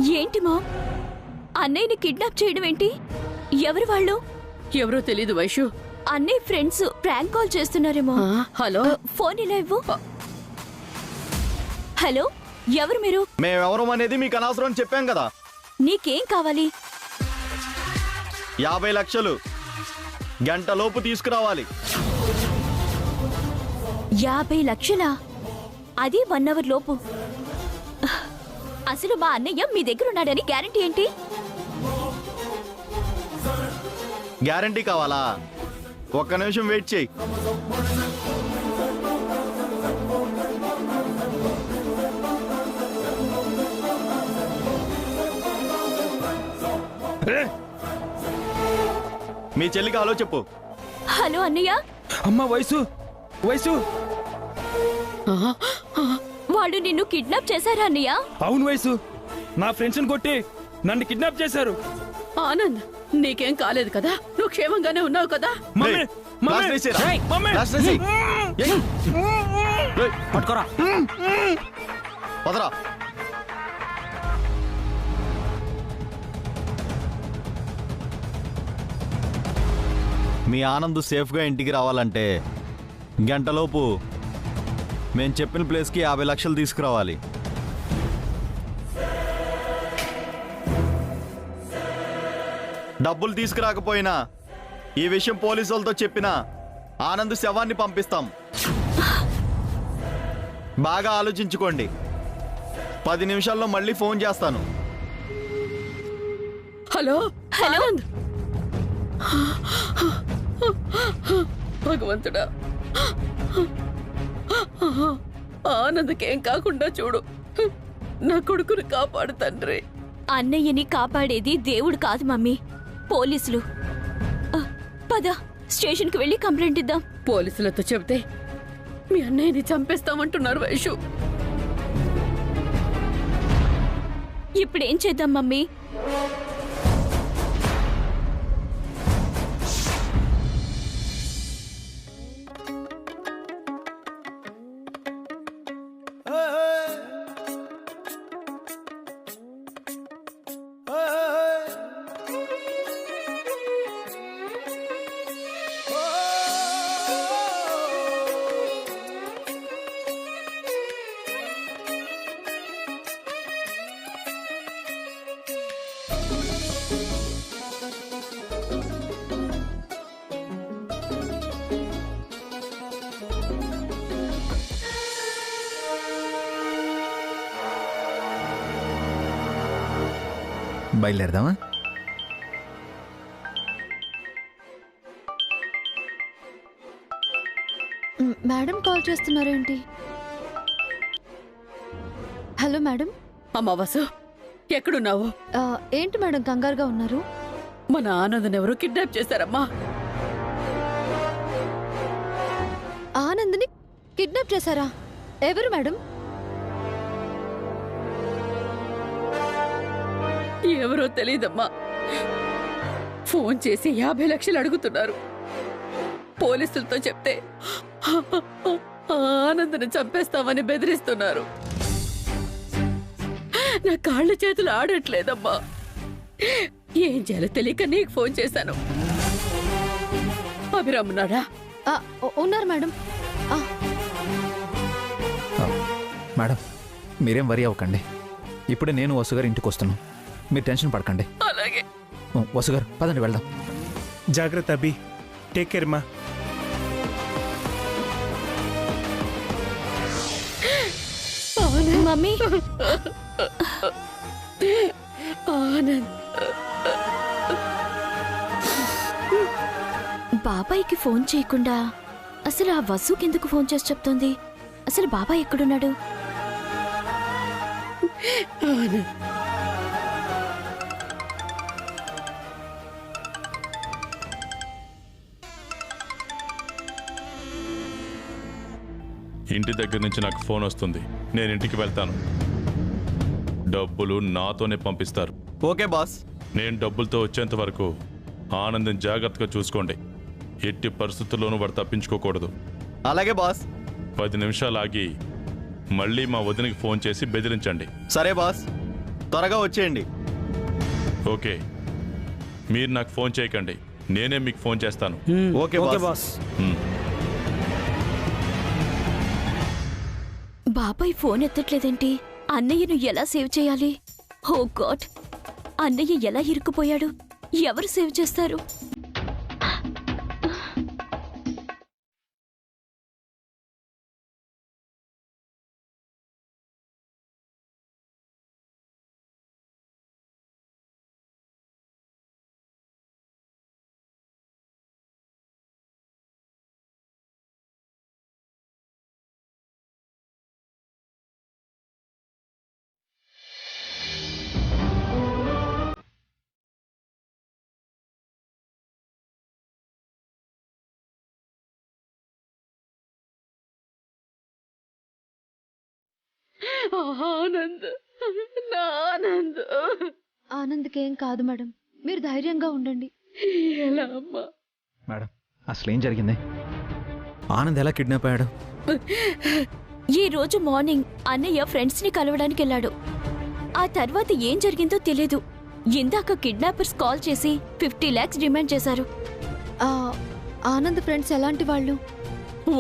ఏంటి మా అన్నయ్యని కిడ్నాప్ చేయడం ఏంటి? ఎవరు వాళ్ళు? ఎవరో తెలీదు వైషు. అన్నయ్య ఫ్రెండ్స్ ప్రాంక్ కాల్ చేస్తున్నారేమో. హలో, ఫోన్ ఇలా ఇవ్వు. హలో, ఎవరు మీరు? మేమెవరం అనేది మీకు అనవసరం చెప్పాం కదా. నీకేం కావాలి? 50 లక్షలు గంటలోపు తీసుకురావాలి. 50 లక్షలా? అది 1 అవర్ లోపు. అసలు మా అన్నయ్య మీ దగ్గర ఉన్నాడని గ్యారంటీ ఏంటి? గ్యారంటీ కావాలా? ఒక్క నిమిషం వెయిట్ చేయి. మీ చెల్లికి హలో చెప్పు. హలో అన్నయ్య. అమ్మా వయసు వయసు. వాళ్ళు నిన్ను కిడ్నాప్ చేశారా అన్నయ్య? అవును వయసు, నా ఫ్రెండ్స్ని కొట్టి నన్ను కిడ్నాప్ చేశారు. ఆనంద్, నీకేం కాలేదు కదా? నువ్వు క్షేమంగానే ఉన్నావు కదా? మమ్మీ రేయ్, మమ్మీ లాస్ట్ వేసేరా? రేయ్, మమ్మీ లాస్ట్ వేసేయ్. ఏయ్. రేయ్, పట్టుకోరా. వదరా. మీ ఆనంద్ సేఫ్గా ఇంటికి రావాలంటే గంటలోపు మేము చెప్పిన ప్లేస్కి 50 లక్షలు తీసుకురావాలి. డబ్బులు తీసుకురాకపోయినా ఈ విషయం పోలీసులతో చెప్పినా ఆనంద్ శవాన్ని పంపిస్తాం. బాగా ఆలోచించుకోండి. 10 నిమిషాల్లో మళ్ళీ ఫోన్ చేస్తాను. Hello hello. ఆనంద్. భగవంతుడా, ఆనంద్కేం కాకుండా చూడు. నా కొడుకుని కాపాడు తండ్రి. అన్నయ్యని కాపాడేది దేవుడు కాదు మమ్మీ, పోలీసులు. పద, స్టేషన్కి వెళ్ళి కంప్లైంట్ ఇద్దాం. పోలీసులతో చెబితే మీ అన్నయ్యని చంపేస్తామంటున్నారు వైషు. ఇప్పుడేం చేద్దాం మమ్మీ? బయలుదేరదామా? మేడం కాల్ చేస్తున్నారేంటి? Hello madam. అమ్మా వసు, ఎక్కడున్నావు? ఏంటి మేడం కంగారుగా ఉన్నారు? మన ఆనంద్ ఎవరు కిడ్నాప్ చేశారమ్మా. ఆనంద్ని కిడ్నాప్ చేశారా? ఎవరు మేడం? ఎవరో తెలీదమ్మా. ఫోన్ చేసి 50 లక్షలు అడుగుతున్నారు. పోలీసులతో చెప్తే ఆనంద్ని చంపేస్తామని బెదిరిస్తున్నారు. నా కాళ్ళు చేతులు ఆడట్లేదమ్మా. ఏం చేయాలో తెలియక నీకు ఫోన్ చేశాను. అభిరామ్ ఉన్నాడా? ఉన్నారు మేడం. మేడం మీరేం వరి అవ్వకండి. ఇప్పుడే నేను వసుగారు ఇంటికి వస్తున్నాను. మీరు టెన్షన్ పడకండి. అలాగే వసుగారు పదండి వెళ్దాం. జాగ్రత్త అభి, టేక్ కేర్ మా. మమ్మీ, ఆనంద్. బాబాయ్కి ఫోన్ చేయకుండా అసలు ఆ వసుకెందుకు ఫోన్ చేసి చెప్తోంది? అసలు బాబాయ్ ఎక్కడున్నాడు? ఆనంద్, ఇంటి దగ్గర నుంచి నాకు ఫోన్ వస్తుంది. నేను ఇంటికి వెళ్తాను. డబ్బులు నాతోనే పంపిస్తారు. Okay boss. నేను డబ్బులతో వచ్చేంత వరకు ఆనందం జాగ్రత్తగా చూసుకోండి. ఎట్టి పరిస్థితుల్లోనూ వాడు తప్పించుకోకూడదు. అలాగే బాస్. 10 నిమిషాలు ఆగి మళ్ళీ మా వదినకి ఫోన్ చేసి బెదిరించండి. సరే బాస్. త్వరగా వచ్చేయండి. ఓకే, మీరు నాకు ఫోన్ చేయకండి, నేనే మీకు ఫోన్ చేస్తాను. Okay boss. బాబాయ్ ఫోన్ ఎత్తట్లేదేంటి? అన్నయ్యను ఎలా సేవ్ చేయాలి? ఓ గాడ్, అన్నయ్య ఎలా ఇరుక్కుపోయాడు? ఎవరు సేవ్ చేస్తారు? ఆనంద్, నా ఆనంద్. ఆనంద్కేం కాదు మేడం, మీరు ధైర్యంగా ఉండండి. ఎలా అమ్మా? మేడం, అసలు ఏం జరిగింది? ఆనంద్ ఎలా కిడ్నాప్ అయ్యాడు? ఈ రోజు మార్నింగ్ అన్నయ్య ఫ్రెండ్స్ ని కలవడానికి వెళ్ళాడు. ఆ తర్వాత ఏం జరిగిందో తెలీదు. ఇందాక కిడ్నాపర్స్ కాల్ చేసి 50 lakhs డిమాండ్ చేశారు. ఆ, ఆనంద్ ఫ్రెండ్స్ ఎలాంటి వాళ్ళు?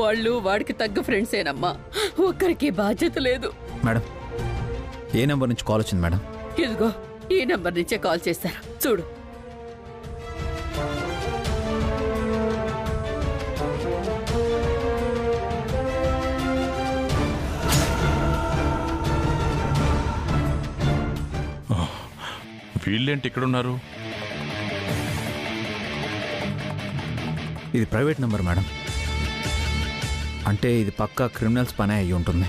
వాళ్ళు వాడికి తగ్గ ఫ్రెండ్సేనమ్మా, ఒక్కరికి బాధ్యత లేదు. మేడం, ఏ నెంబర్ నుంచి కాల్ వచ్చింది మేడం? ఇదిగో ఈ నంబర్ నుంచే కాల్ చేశారు, చూడు. వీళ్ళేంటి ఇక్కడున్నారు? ఇది ప్రైవేట్ నెంబర్ మేడం. అంటే ఇది పక్కా క్రిమినల్స్ పనే అయ్యి ఉంటుంది.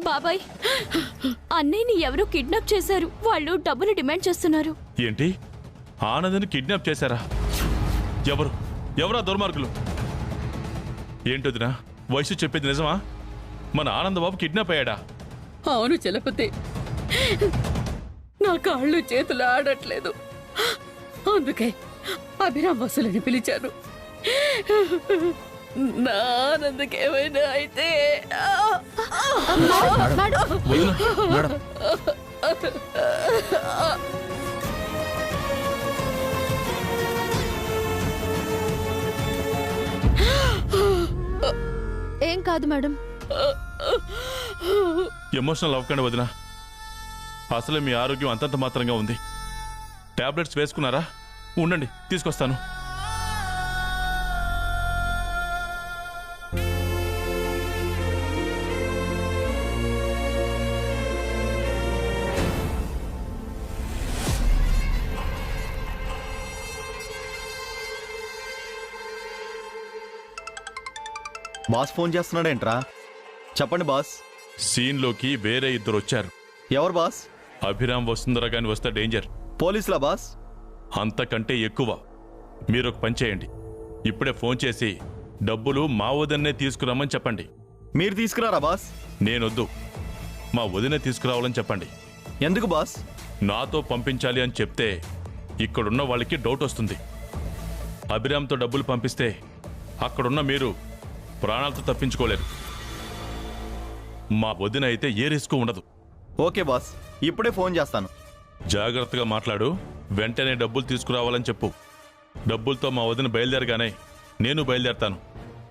బాబాయ్, అన్నయ్యని ఎవరో కిడ్నాప్ చేశారు. వాళ్ళు డబ్బులు డిమాండ్ చేస్తున్నారు. ఏంటి, ఆనంద్ని కిడ్నాప్ చేశారా? ఎవరా దుర్మార్గులు? ఏంటొదినా, వయసు చెప్పేది నిజమా? మన ఆనందబాబు కిడ్నాప్ అయ్యాడా? అవును చలపతి, నా కాళ్ళు చేతులు ఆడట్లేదు, అందుకే అభిరామ్ వసూలని పిలిచాను. నా ఆనందకేమైనా అయితే మేడం, ఏం కాదు మేడం. ఎమోషనల్ అవ్వకండి వదినా. అసలే మీ ఆరోగ్యం అంతంత మాత్రంగా ఉంది. టాబ్లెట్స్ వేసుకున్నారా? ఉండండి, తీసుకొస్తాను. బాస్ ఫోన్ చేస్తున్నాడేంట్రా? చెప్పండి బాస్. సీన్లోకి వేరే ఇద్దరు వచ్చారు. ఎవరు బాస్? అభిరామ్ వసుంధర గాని వస్తే డేంజర్. పోలీసులా బాస్? అంతకంటే ఎక్కువ. మీరు ఒక పని చేయండి, ఇప్పుడే ఫోన్ చేసి డబ్బులు మా వదినే తీసుకురామని చెప్పండి. మీరు తీసుకురారా బాస్? నేనొద్దు, మా వదినే తీసుకురావాలని చెప్పండి. ఎందుకు బాస్? నాతో పంపించాలి అని చెప్తే ఇక్కడున్న వాళ్ళకి డౌట్ వస్తుంది. అభిరామ్తో డబ్బులు పంపిస్తే అక్కడున్న మీరు ప్రాణాలతో తప్పించుకోలేరు. మా వదిన అయితే ఏ రిస్క్ ఉండదు. ఓకే బాస్, ఇప్పుడే ఫోన్ చేస్తాను. జాగ్రత్తగా మాట్లాడు, వెంటనే డబ్బులు తీసుకురావాలని చెప్పు. డబ్బులతో మా వదిన బయలుదేరగానే నేను బయలుదేరతాను.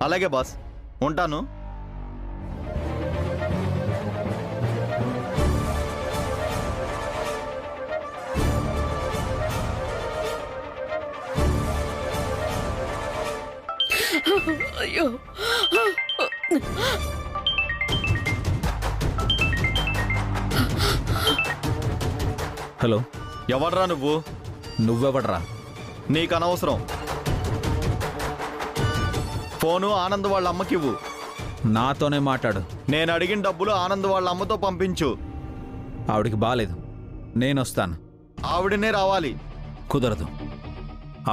అలాగే బాస్, ఉంటాను. అయ్యో, హలో, ఎవడ్రా నువ్వు? నువ్వెవడ్రా? నీకు అనవసరం. ఫోను ఆనంద్ వాళ్ళ అమ్మకివ్వు. నాతోనే మాట్లాడు. నేను అడిగిన డబ్బులు ఆనంద్ వాళ్ళ అమ్మతో పంపించు. ఆవిడికి బాలేదు, నేనొస్తాను. ఆవిడనే రావాలి. కుదరదు,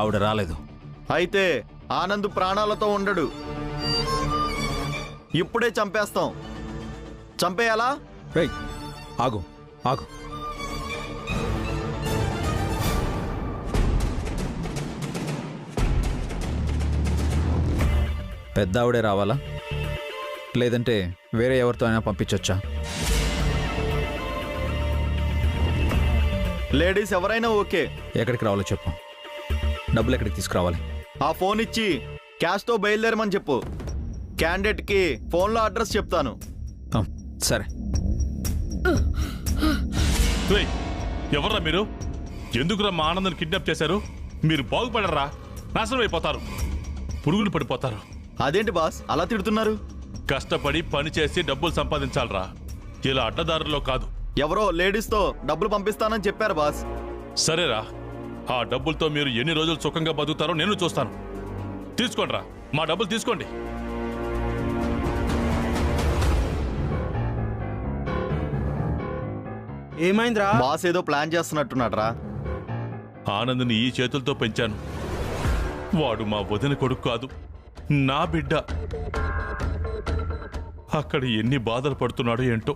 ఆవిడ రాలేదు. అయితే ఆనంద్ ప్రాణాలతో ఉండడు. ఇప్పుడే చంపేస్తాం. చంపేయాలా? రేయ్, ఆగు ఆగు. పెద్ద ఆవిడే రావాలా? లేదంటే వేరే ఎవరితో అయినా పంపించొచ్చా? లేడీస్ ఎవరైనా ఓకే. ఎక్కడికి రావాలో చెప్పు. డబ్బులు ఎక్కడికి తీసుకురావాలి? ఆ ఫోన్ ఇచ్చి క్యాష్తో బయలుదేరమని చెప్పు. క్యాండిడేట్కి ఫోన్లో అడ్రస్ చెప్తాను. ఆ, సరే. రేయ్, ఎవర్రా మీరు? ఎందుకురా మా ఆనందని కిడ్నాప్ చేశారు? మీరు బాగుపడరా, నాశనం అయిపోతారు, పురుగులు పడిపోతారు. అదేంటి బాస్ అలా తిడుతున్నారు? కష్టపడి పని చేసి డబ్బులు సంపాదించాలరా, ఇలా అడ్డదారుల్లో కాదు. ఎవరో లేడీస్తో డబ్బులు పంపిస్తానని చెప్పారు బాస్. సరేరా, ఆ డబ్బులతో మీరు ఎన్ని రోజులు సుఖంగా బతుకుతారో నేను చూస్తాను. తీసుకోండిరా, మా డబ్బులు తీసుకోండి. ఏమైందిరా? బాస్ ఏదో ప్లాన్ చేస్తున్నట్టున్నాడు రా. ఆనంద్ని ఈ చేతులతో పెంచాను. వాడు మా వదిన కొడుకు కాదు, నా బిడ్డ. అక్కడ ఎన్ని బాధలు పడుతున్నాడో ఏంటో.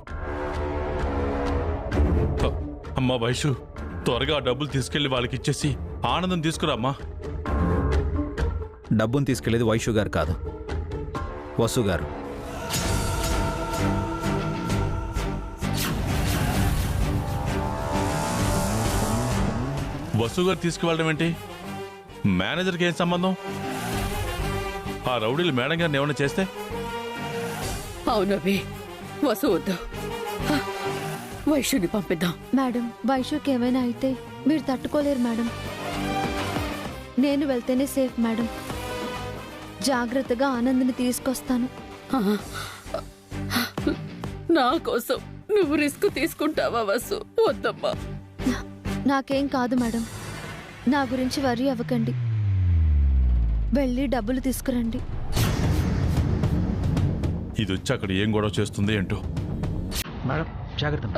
అమ్మా వైషు, త్వరగా ఆ డబ్బులు తీసుకెళ్లి వాళ్ళకి ఇచ్చేసి ఆనందం తీసుకురామ్మా. డబ్బును తీసుకెళ్లేది వైషు గారు కాదు, వసు గారు. వసు గారు తీసుకువెళ్ళడం ఏంటి? మేనేజర్కి ఏం సంబంధం? ఆ రౌడీలు మేడం గారిని ఏమైనా చేస్తే? అవునవి వసు వద్దు, వైశ్యుని పంపిద్దాం. మేడం, వైషుకి ఏమైనా అయితే మీరు తట్టుకోలేరు మేడం. నేను వెళ్తేనే సేఫ్ మేడం. జాగ్రత్తగా ఆనంద్ని తీసుకొస్తాను. నా కోసం నువ్వు రిస్క్ తీసుకుంటావా వసు? వద్దమ్మా. నాకేం కాదు మేడం, నా గురించి వరీ అవ్వకండి. వెళ్ళి డబ్బులు తీసుకురండి. ఇది వచ్చి అక్కడ ఏం గొడవ చేస్తుంది ఏంటో. మేడం జాగ్రత్త.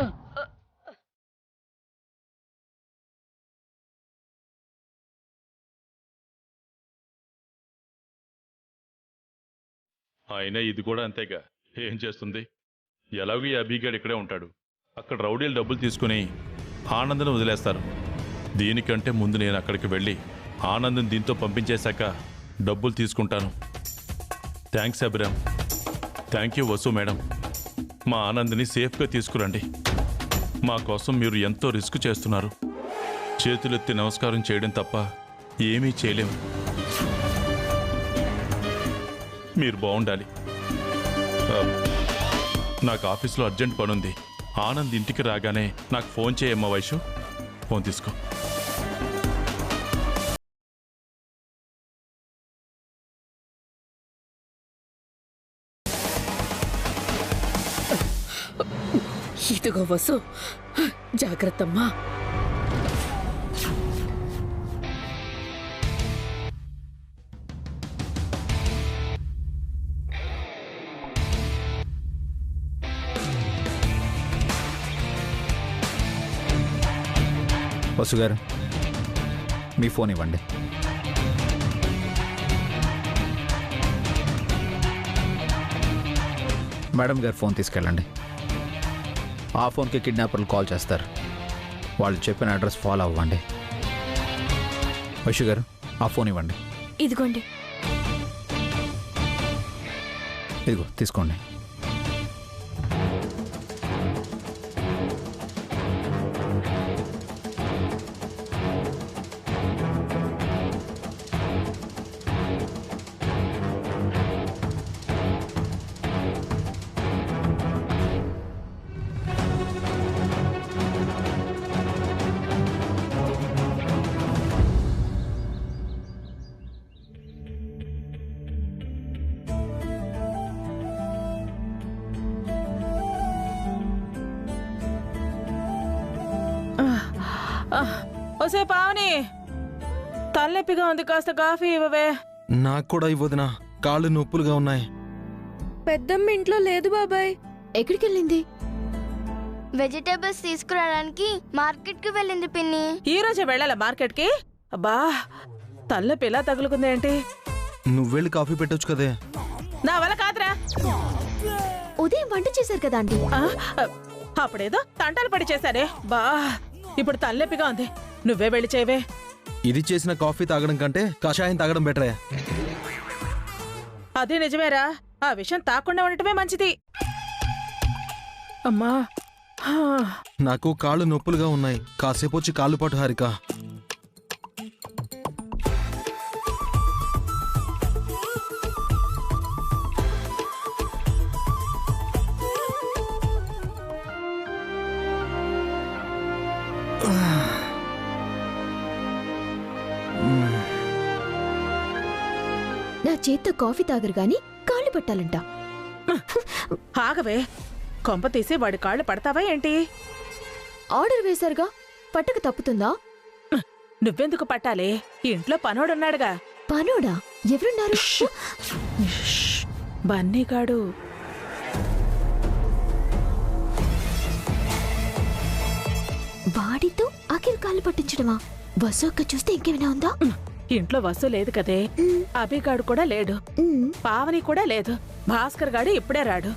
అయినా ఇది కూడా అంతేగా, ఏం చేస్తుంది? ఎలాగో ఈ అభిగాడు ఇక్కడే ఉంటాడు. అక్కడ రౌడీలు డబ్బులు తీసుకుని ఆనందను వదిలేస్తారు. దీనికంటే ముందు నేను అక్కడికి వెళ్ళి ఆనందం దీంతో పంపించేశాక డబ్బులు తీసుకుంటాను. Thanks Abhiram. Thank you Vasu madam. మా ఆనంద్ని సేఫ్గా తీసుకురండి. మా కోసం మీరు ఎంతో రిస్క్ చేస్తున్నారు. చేతులెత్తి నమస్కారం చేయడం తప్ప ఏమీ చేయలేము. మీరు బాగుండాలి. నాకు ఆఫీస్లో అర్జెంట్ పనుంది. ఆనంద్ ఇంటికి రాగానే నాకు ఫోన్ చేయమ్మా వైషు. ఫోన్ తీసుకో. ఇదిగో వసు, జాగ్రత్తమ్మా. వసు గారు, మీ ఫోన్ ఇవ్వండి. మేడం గారు ఫోన్ తీసుకెళ్ళండి. ఆ ఫోన్కి కిడ్నాపర్లు కాల్ చేస్తారు. వాళ్ళు చెప్పిన అడ్రస్ ఫాలో అవ్వండి. వసు గారు, ఆ ఫోన్ ఇవ్వండి. ఇదిగోండి. ఇదిగో తీసుకోండి. ఒసే పావని, తలనొప్పిగా ఉంది, కాస్త కాఫీ ఇవ్వవే. నాకు కూడా ఇవ్వదునా, కాళ్ళు నొప్పులుగా ఉన్నాయి. పెద్దమ్మ ఇంట్లో లేదు బాబాయ్. ఎక్కడికి వెళ్ళింది? వెజిటేబుల్స్ తీసుకురావడానికి మార్కెట్ కి వెళ్ళింది పిన్ని. ఈ రోజే వెళ్ళాలా మార్కెట్ కి? అబ్బా, తలనొప్పి ఎలా తగులుకుంది ఏంటి? నువ్వు వెళ్ళి కాఫీ పెట్టొచ్చు కదే. నా వల్ల కాదురా. ఉదయం వంట చేశారు కదా ఆంటీ. అప్పుడేదో తంటాలు పడి చేశారే. బా, ఇప్పుడు తలనొప్పిగా ఉంది, నువ్వే వెళ్ళి చేయవే. ఇది చేసిన కాఫీ తాగడం కంటే కషాయం తాగడం బెటరే. అదే నిజమేరా, ఆ విషయం తాకుండా ఉండటమే మంచిది. అమ్మా, నాకు కాళ్ళు నొప్పులుగా ఉన్నాయి. కాసేపు వచ్చి కాళ్ళు పట్టు హారిక. నా చేత్తో కాఫీ తాగరు గాని కాళ్ళు పట్టాలంట. ఆగవే, కొంప తీసి వాడి కాళ్ళు పడతావా ఏంటి? ఆర్డర్ వేశారుగా, పట్టక తప్పుతుందా? నువ్వెందుకు పట్టాలి? ఇంట్లో పనోడున్నాడుగా. పనోడా? ఎవరున్నారు? బన్నీగాడు. వాడితో అఖిల్ కాళ్ళు పట్టించడమా? వసోక్క చూస్తే ఇంకేమైనా ఉందా? ఇంట్లో వసు లేదు కదే, అభిగాడు కూడా లేడు, పావని కూడా లేదు, భాస్కర్ గాడు ఇప్పుడే రాడు.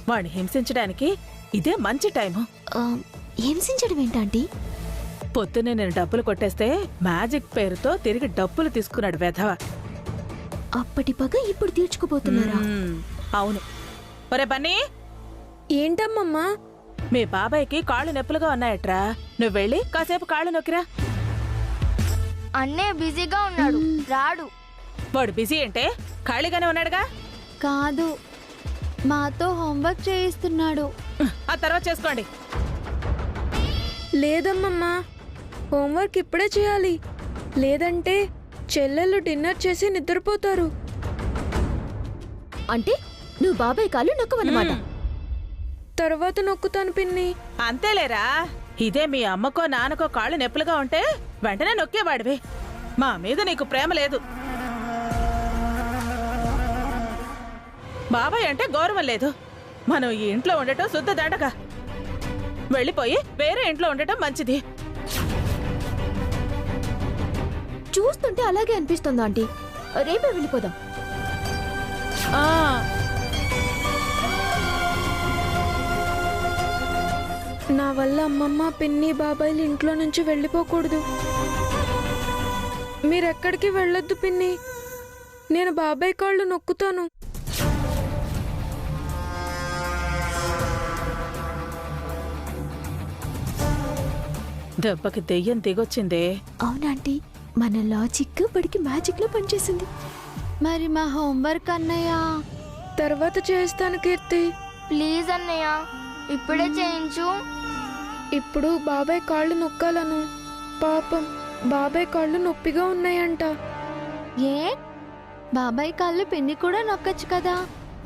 వాణ్ణి హింసించడానికి ఇదే మంచి టైము. హింసించడం ఏంటంటీ? పొద్దున్నే నేను డబ్బులు కొట్టేస్తే మ్యాజిక్ పేరుతో తిరిగి డబ్బులు తీసుకున్నాడు వెధవ. అప్పటి పగ ఇప్పుడు తీర్చుకుపోతున్నారా? అవును. ఒరే బన్నీ, ఏంటమ్మమ్మా? మీ బాబాయ్కి కాళ్ళు నొప్పులుగా ఉన్నాయట్రా, నువ్వు వెళ్ళి కాసేపు కాళ్ళు నొక్కిరా. అన్నయ్య బిజీగా ఉన్నాడు, రాడు. వాడు బిజీ అంటే ఖాళీగానే ఉన్నాడుగా. కాదు, మాతో హోంవర్క్ చేయిస్తున్నాడు. ఆ తర్వాత చేసుకోండి. లేదమ్మమ్మా, హోంవర్క్ ఇప్పుడే చేయాలి, లేదంటే చెల్లెళ్ళు డిన్నర్ చేసి నిద్రపోతారు. అంటే నువ్వు బాబాయ్ కాళ్ళు నొక్కవన్నమాట. తర్వాత నొక్కుతాను పిన్ని. అంతేలేరా, ఇదే మీ అమ్మకో నాన్నకో కాళ్ళు నొప్పులుగా ఉంటే వెంటనే నొక్కేవాడివి. మా మీద నీకు ప్రేమ లేదు, బాబాయ్ అంటే గౌరవం లేదు. మనం ఈ ఇంట్లో ఉండటం శుద్ధ దండగా. వెళ్ళిపోయి వేరే ఇంట్లో ఉండటం మంచిది. చూస్తుంటే అలాగే అనిపిస్తుందా ఆంటీ? రేపే వెళ్ళిపోదాం. నా వల్ల అమ్మమ్మ పిన్ని బాబాయ్లు ఇంట్లో నుంచి వెళ్ళిపోకూడదు. మీరెక్కడికి వెళ్ళొద్దు పిన్ని, నేను బాబాయ్ కాళ్ళు నొక్కుతాను. దెబ్బకి దెయ్యం దిగొచ్చిందే. అవునాంటీ, మన లాజిక్ బడికి మ్యాజిక్ లో పనిచేసింది. మరి మా హోంవర్క్ అన్నయ్య తర్వాత చేస్తాను కీర్తి. ప్లీజ్ అన్నయ్య, ఇప్పుడే చేయించు. ఇప్పుడు బాబాయ్ కాళ్ళు నొక్కాలను. పాపం బాబాయ్ కాళ్ళు నొప్పిగా ఉన్నాయంట. ఏ, బాబాయ్ కాళ్ళు పిన్ని కూడా నొక్కచ్చు కదా.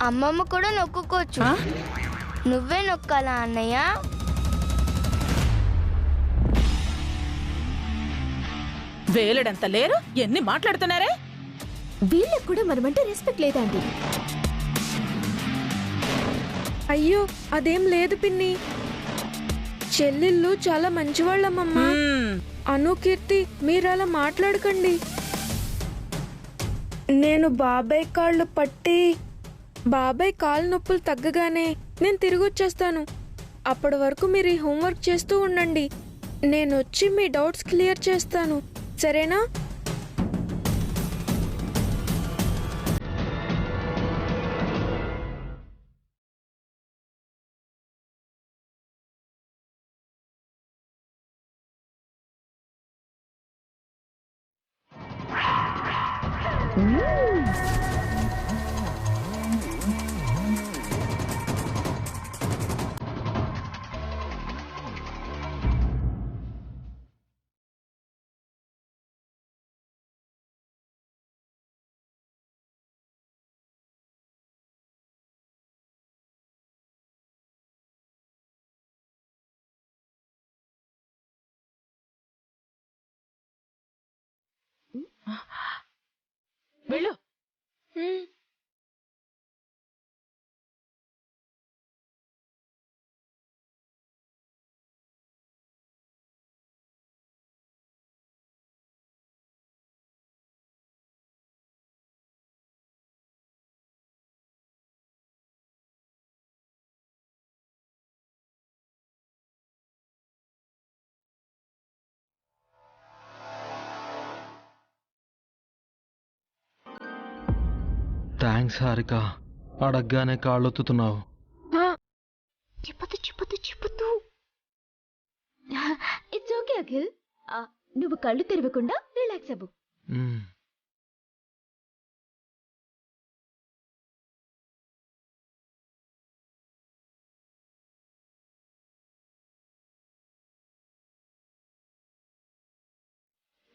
అమ్మమ్మ కూడా నొక్కుకోవచ్చు. నువ్వే నొక్కాలా అన్నయ్య? వేలడంత లేరు, ఎన్ని మాట్లాడుతున్నారే. వీళ్ళకి కూడా మనమంటే రెస్పెక్ట్ లేదండి. అయ్యో అదేం లేదు పిన్ని, చెల్లెళ్ళు చాలా మంచివాళ్ళమ్మమ్మ. అను కీర్తి మీరు అలా మాట్లాడకండి. నేను బాబాయ్ కాళ్ళు పట్టి బాబాయ్ కాళ్ళు నొప్పులు తగ్గగానే నేను తిరిగి వచ్చేస్తాను. అప్పటి వరకు మీరు ఈ హోంవర్క్ చేస్తూ ఉండండి. నేను వచ్చి మీ డౌట్స్ క్లియర్ చేస్తాను, సరేనా? వెళ్ళు. థ్యాంక్స్ హారిక. అడగ్గానే కాళ్ళొత్తుతున్నావు. చెప్పదు ఇట్స్ ఓకే అఖిల్. నువ్వు కళ్ళు తెరవకుండా రిలాక్స్ అవ్వు. మ్మ్.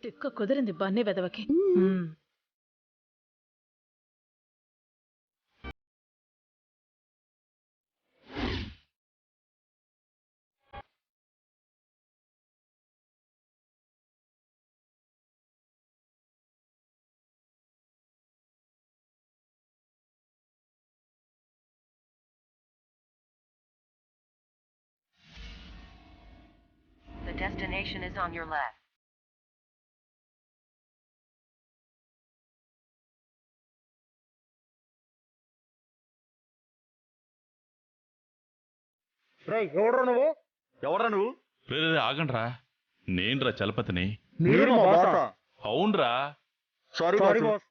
తిక్క కుదిరింది Bunny వెదవకి. The destination is on your left. ఎవరా నువ్వు? రే ఆగండ్రా, నేనురా చలపతిని. మీరు మా బాసా? అవునరా. Sorry boss.